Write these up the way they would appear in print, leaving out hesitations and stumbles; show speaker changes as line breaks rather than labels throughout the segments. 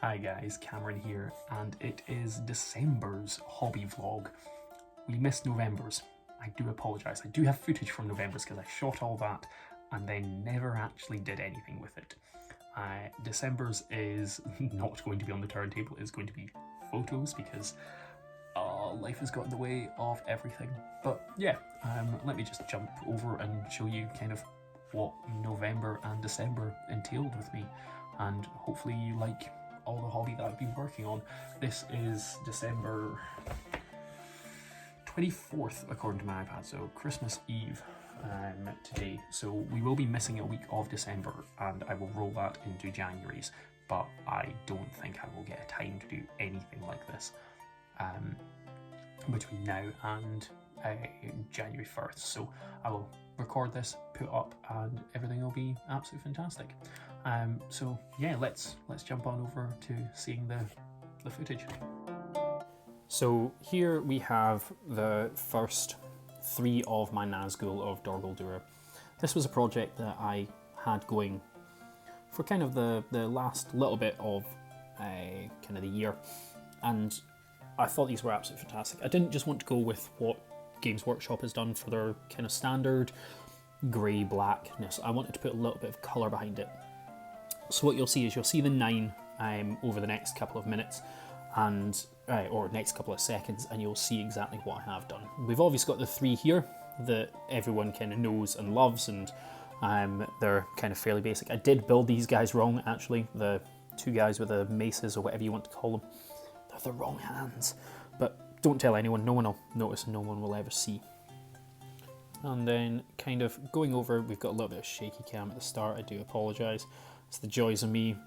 Hi guys, Cameron here, and it is December's hobby vlog. We missed November's. I do apologise. I do have footage from November's because I shot all that and then never actually did anything with it. December's is not going to be on the turntable, it's going to be photos because life has got in the way of everything. But yeah, let me just jump over and show you kind of what November and December entailed with me, and hopefully you like all the hobby that I've been working on. This is December 24th according to my iPad, so Christmas Eve today. So we will be missing a week of December and I will roll that into January's, but I don't think I will get time to do anything like this between now and January 1st. So I will record this, put up, and everything will be absolutely fantastic. So yeah, let's jump on over to seeing the footage. So here we have the first three of my Nazgul of Dor Guldur. This was a project that I had going for kind of the last little bit of kind of the year, and I thought these were absolutely fantastic. I didn't just want to go with what Games Workshop has done for their kind of standard grey blackness. I wanted to put a little bit of colour behind it. So what you'll see is you'll see the 9 over the next couple of minutes, and or next couple of seconds, and you'll see exactly what I have done. We've obviously got the 3 here that everyone kind of knows and loves, and they're kind of fairly basic. I did build these guys wrong, actually. The 2 guys with the maces, or whatever you want to call them, they're the wrong hands. But don't tell anyone, no one will notice and no one will ever see. And then kind of going over, we've got a little bit of shaky cam at the start, I do apologise. It's the joys of me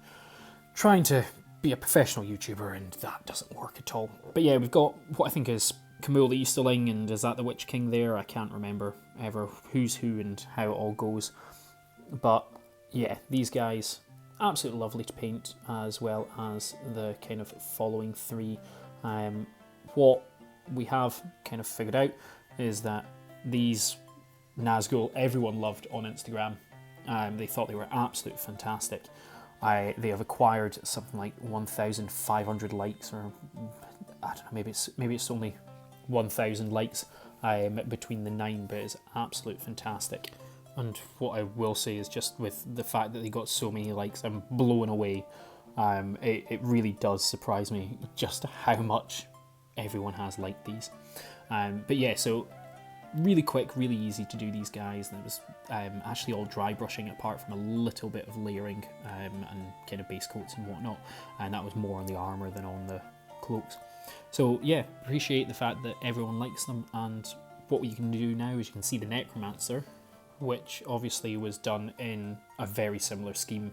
trying to be a professional YouTuber, and that doesn't work at all. But yeah, we've got what I think is Camille the Easterling, and is that the Witch King there? I can't remember ever who's who and how it all goes. But yeah, these guys, absolutely lovely to paint, as well as the kind of following 3. What we have kind of figured out is that these Nazgul everyone loved on Instagram. They thought they were absolutely fantastic. They have acquired something like 1,500 likes, or I don't know, maybe it's only 1,000 likes between the 9, but it's absolutely fantastic. And what I will say is, just with the fact that they got so many likes, I'm blown away. It really does surprise me just how much everyone has liked these. But yeah, so really quick, really easy to do these guys. There was actually all dry brushing apart from a little bit of layering and kind of base coats and whatnot, and that was more on the armour than on the cloaks. So yeah, appreciate the fact that everyone likes them. And what you can do now is you can see the Necromancer, which obviously was done in a very similar scheme.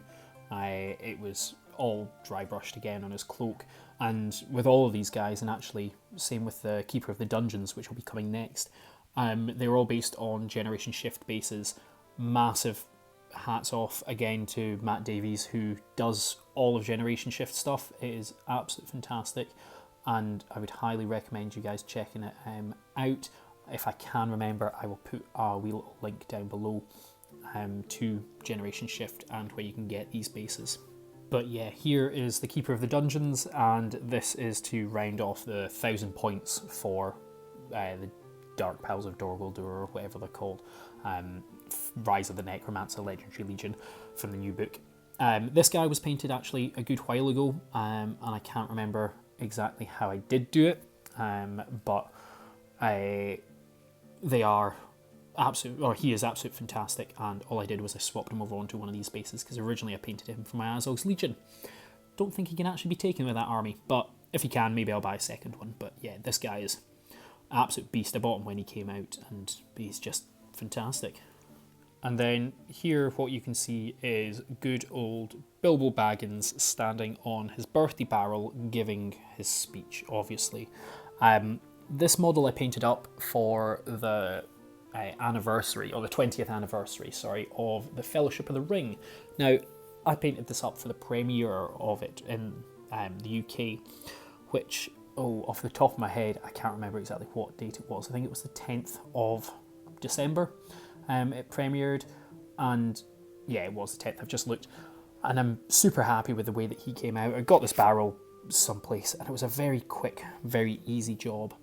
It was all dry brushed again on his cloak, and with all of these guys, and actually same with the Keeper of the Dungeons, which will be coming next, they were all based on Generation Shift bases. Massive hats off again to Matt Davies, who does all of Generation Shift stuff. It is absolutely fantastic, and I would highly recommend you guys checking it out. If I can remember, I will put a wee little link down below to Generation Shift and where you can get these bases. But yeah, here is the Keeper of the Dungeons, and this is to round off the 1,000 points for the Dark Pals of Dor Guldur, or whatever they're called, Rise of the Necromancer Legendary Legion from the new book. This guy was painted actually a good while ago, and I can't remember exactly how I did do it, but they are absolute, or he is absolute fantastic, and all I did was I swapped him over onto one of these bases because originally I painted him for my Azog's Legion. Don't think he can actually be taken with that army, but if he can, maybe I'll buy a second one. But yeah, this guy is absolute beast. I bought him when he came out, and he's just fantastic. And then here what you can see is good old Bilbo Baggins standing on his birthday barrel giving his speech, obviously. This model I painted up for the anniversary, or the 20th anniversary, sorry, of the Fellowship of the Ring. Now, I painted this up for the premiere of it in the UK, which, off the top of my head, I can't remember exactly what date it was. I think it was the 10th of December it premiered, and yeah, it was the 10th. I've just looked. And I'm super happy with the way that he came out. I got this barrel someplace and it was a very quick, very easy job.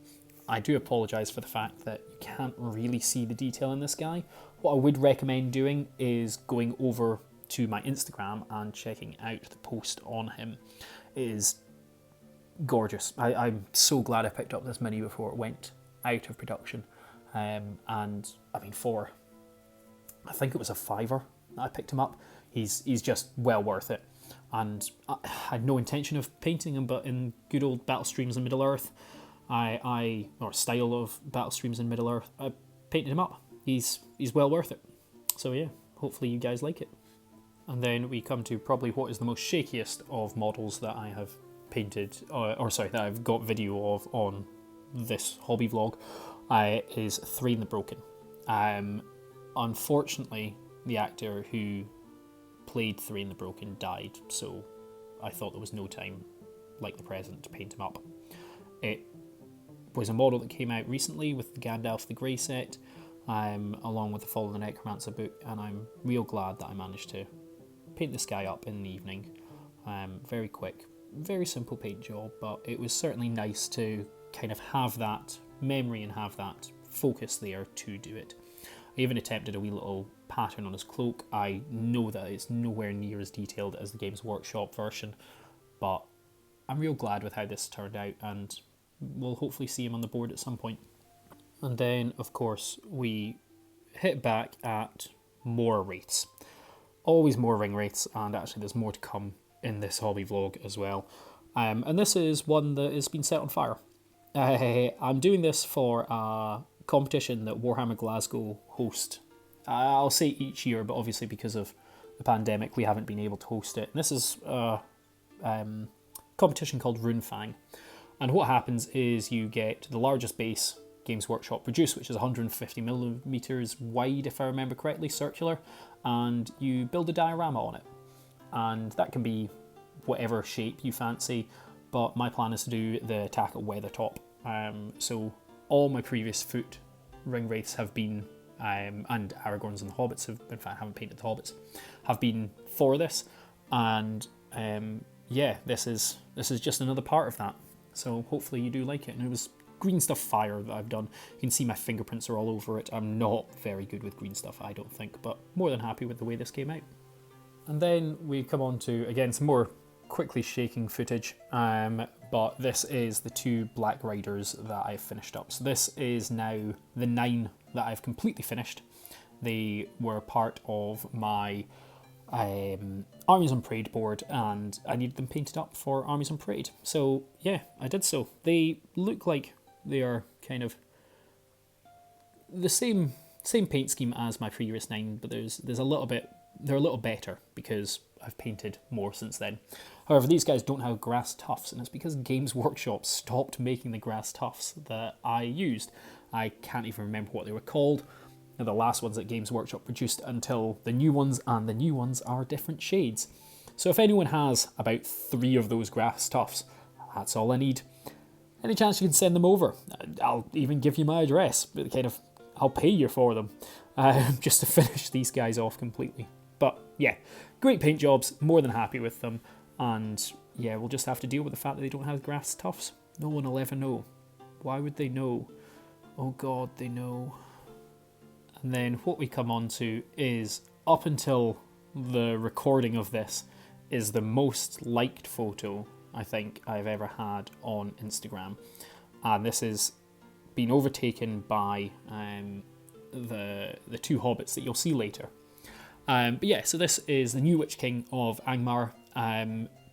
I do apologise for the fact that you can't really see the detail in this guy. What I would recommend doing is going over to my Instagram and checking out the post on him. It is gorgeous. I'm so glad I picked up this mini before it went out of production. And I mean, I think it was a £5 that I picked him up. He's just well worth it. And I had no intention of painting him, but in good old Battle Streams in Middle Earth, or style of Battle Streams in Middle Earth, I painted him up. He's well worth it. So yeah, hopefully you guys like it. And then we come to probably what is the most shakiest of models that I have painted, that I've got video of on this hobby vlog, is Three in the Broken. Unfortunately, the actor who played Three in the Broken died, so I thought there was no time like the present to paint him up. It was a model that came out recently with the Gandalf the Grey set, along with the Fall of the Necromancer book, and I'm real glad that I managed to paint this guy up in the evening. Very quick, very simple paint job, but it was certainly nice to kind of have that memory and have that focus there to do it. I even attempted a wee little pattern on his cloak. I know that it's nowhere near as detailed as the Games Workshop version, but I'm real glad with how this turned out, and we'll hopefully see him on the board at some point. And then, of course, we hit back at more wraiths. Always more ring wraiths, and actually there's more to come in this hobby vlog as well. And this is one that has been set on fire. I'm doing this for a competition that Warhammer Glasgow host. I'll say each year, but obviously because of the pandemic we haven't been able to host it. And this is a competition called Runefang. And what happens is you get the largest base Games Workshop produce, which is 150 millimeters wide, if I remember correctly, circular, and you build a diorama on it. And that can be whatever shape you fancy, but my plan is to do the attack at Weathertop. So all my previous foot ring wraiths have been, and Aragorns and the Hobbits have, in fact I haven't painted the Hobbits, have been for this, and yeah, this is just another part of that. So hopefully you do like it. And it was green stuff fire that I've done. You can see my fingerprints are all over it. I'm not very good with green stuff, I don't think, but more than happy with the way this came out. And then we come on to, again, some more quickly shaking footage, but this is the 2 Black Riders that I've finished up. So this is now the 9 that I've completely finished. They were part of my Armies on Parade board, and I needed them painted up for Armies on Parade. So yeah, I did so. They look like they are kind of the same paint scheme as my previous 9, but there's a little bit, they're a little better because I've painted more since then. However, these guys don't have grass tufts, and it's because Games Workshop stopped making the grass tufts that I used. I can't even remember what they were called. They're the last ones that Games Workshop produced until the new ones, and the new ones are different shades. So if anyone has about 3 of those grass tufts, that's all I need. Any chance you can send them over? I'll even give you my address, but I'll pay you for them, just to finish these guys off completely. But yeah, great paint jobs, more than happy with them, and yeah, we'll just have to deal with the fact that they don't have grass tufts. No one will ever know. Why would they know? Oh God, they know. And then what we come on to is, up until the recording of this, is the most liked photo I think I've ever had on Instagram. And this has been overtaken by the 2 hobbits that you'll see later. But yeah, so this is the new Witch King of Angmar,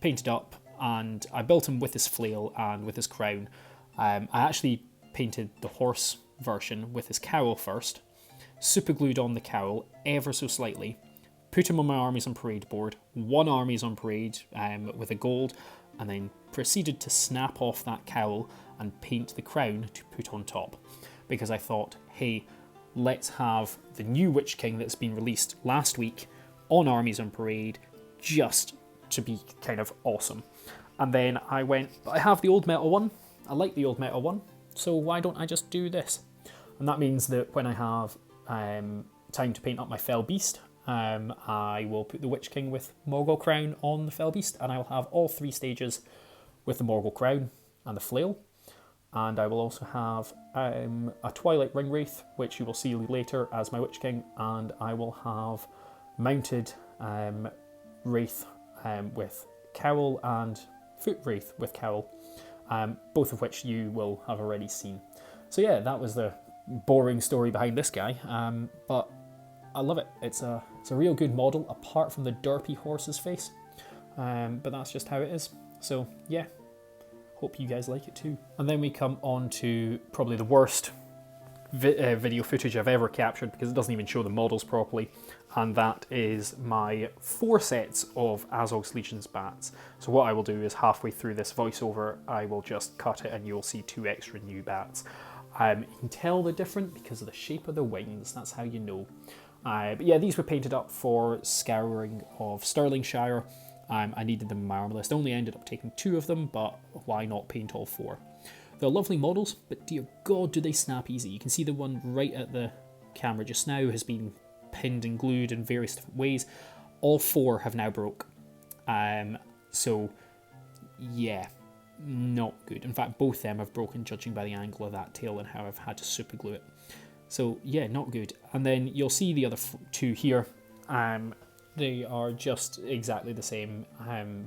painted up, and I built him with his flail and with his crown. I actually painted the horse version with his cowl first, super glued on the cowl ever so slightly, put him on my Armies on Parade board, 1 Armies on Parade with a gold, and then proceeded to snap off that cowl and paint the crown to put on top. Because I thought, hey, let's have the new Witch King that's been released last week on Armies on Parade, just to be kind of awesome. And then I went, but I have the old metal one, I like the old metal one, so why don't I just do this? And that means that when I have time to paint up my Fell Beast, I will put the Witch King with Morgul Crown on the Fell Beast, and I will have all 3 stages with the Morgul Crown and the Flail. And I will also have a Twilight Ring Wraith, which you will see later as my Witch King, and I will have mounted Wraith with Cowl and Foot Wraith with Cowl, both of which you will have already seen. So yeah, that was the boring story behind this guy, but I love it. It's a real good model, apart from the derpy horse's face, but that's just how it is. So yeah, hope you guys like it too. And then we come on to probably the worst video footage I've ever captured, because it doesn't even show the models properly, and that is my 4 sets of Azog's Legion's bats. So what I will do is, halfway through this voiceover, I will just cut it and you'll see 2 extra new bats. You can tell they're different because of the shape of the wings, that's how you know. But yeah, these were painted up for Scouring of Stirlingshire. I needed them in my armor list. Only ended up taking 2 of them, but why not paint all 4? They're lovely models, but dear God, do they snap easy. You can see the one right at the camera just now has been pinned and glued in various different ways. All 4 have now broke. So yeah, not good. In fact, both them have broken, judging by the angle of that tail and how I've had to super glue it. So yeah, not good. And then you'll see the other 2 here. They are just exactly the same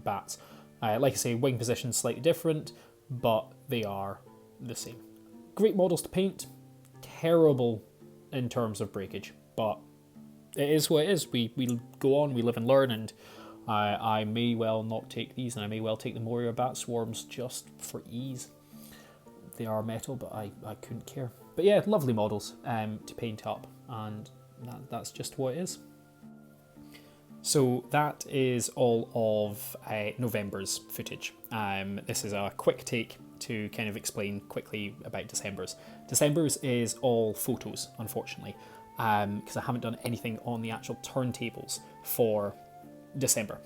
bats. Like I say, wing position slightly different, but they are the same. Great models to paint, terrible in terms of breakage, but it is what it is. We go on, we live and learn, and I may well not take these, and I may well take the Moria Bat Swarms just for ease. They are metal, but I couldn't care. But yeah, lovely models to paint up, and that's just what it is. So that is all of November's footage. This is a quick take to kind of explain quickly about December's. December's is all photos, unfortunately, because I haven't done anything on the actual turntables for December.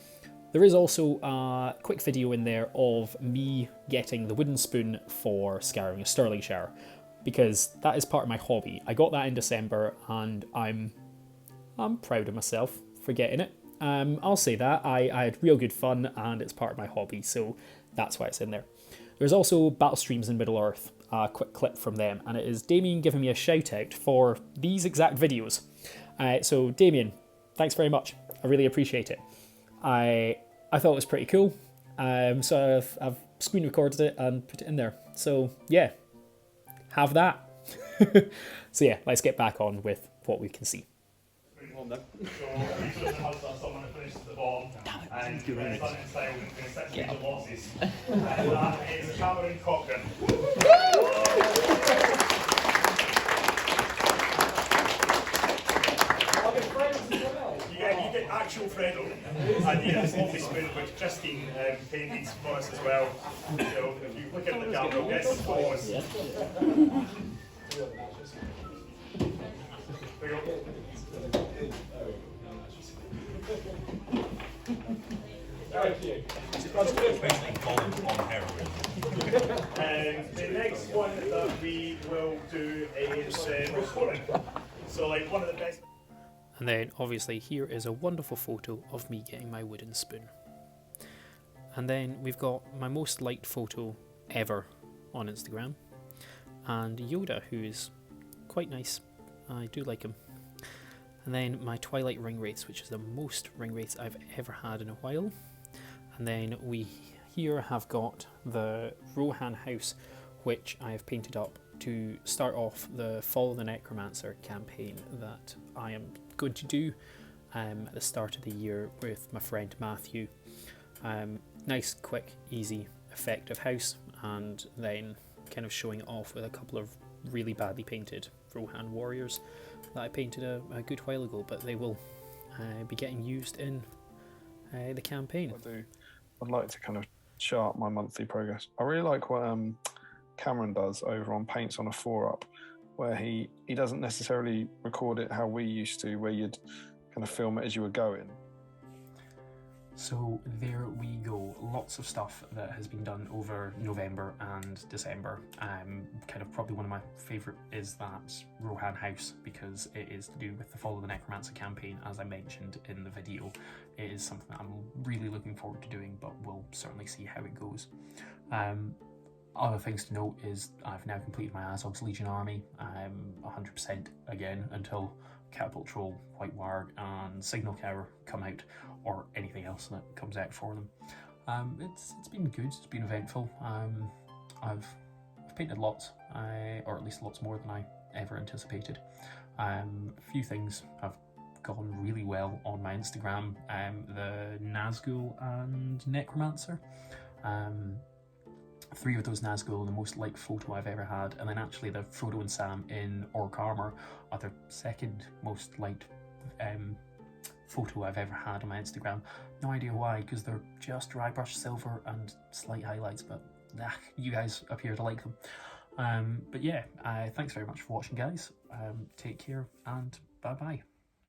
There is also a quick video in there of me getting the wooden spoon for Scouring of Stirlingshire, because that is part of my hobby. I got that in December, and I'm proud of myself for getting it. I'll say that. I had real good fun, and it's part of my hobby, so that's why it's in there. There's also Battle Streams in Middle-earth, a quick clip from them, and it is Damien giving me a shout out for these exact videos. So Damien, thanks very much. I really appreciate it. I thought it was pretty cool, so I've screen recorded it and put it in there. So yeah, have that. So yeah, let's get back on with what we can see.
So each of them has someone that finishes at the bottom, and you're in style, we're going to set major losses. And that is Cameron Cochran. You get actual Fredo, and you get this lovely spoon which Christine painted for us as well. So if you look at the camera, we'll get some photos. There you go. The next one that we will do is recording. So like one of the best.
And then obviously here is a wonderful photo of me getting my wooden spoon. And then we've got my most liked photo ever on Instagram, and Yoda, who is quite nice. I do like him. And then my Twilight ring wraiths, which is the most ring wraiths I've ever had in a while. And then we here have got the Rohan House, which I have painted up to start off the Fall of the Necromancer campaign that I am going to do at the start of the year with my friend Matthew. Nice, quick, easy, effective house, and then kind of showing it off with a couple of really badly painted Rohan warriors that I painted a good while ago, but they will be getting used in the campaign.
I'd like to kind of chart my monthly progress. I really like what Cameron does over on PaintsOnA4Up, where he doesn't necessarily record it how we used to, where you'd kind of film it as you were going.
So there we go, lots of stuff that has been done over November and December. Kind of probably one of my favourite is that Rohan House, because it is to do with the Follow the Necromancer campaign, as I mentioned in the video. It is something that I'm really looking forward to doing, but we'll certainly see how it goes. Other things to note is I've now completed my Azog's Legion army, 100% again until Catapult Troll, White Warg and Signal Cower come out, or anything else that comes out for them. It's been good, it's been eventful. I've painted lots, or at least lots more than I ever anticipated. A few things have gone really well on my Instagram, the Nazgul and Necromancer. 3 of those Nazgul, the most liked photo I've ever had, and then actually the Frodo and Sam in Orc armour are the second most liked photo I've ever had on my Instagram. No idea why, because they're just dry brush silver and slight highlights, but you guys appear to like them. But yeah, thanks very much for watching, guys. Take care and bye bye.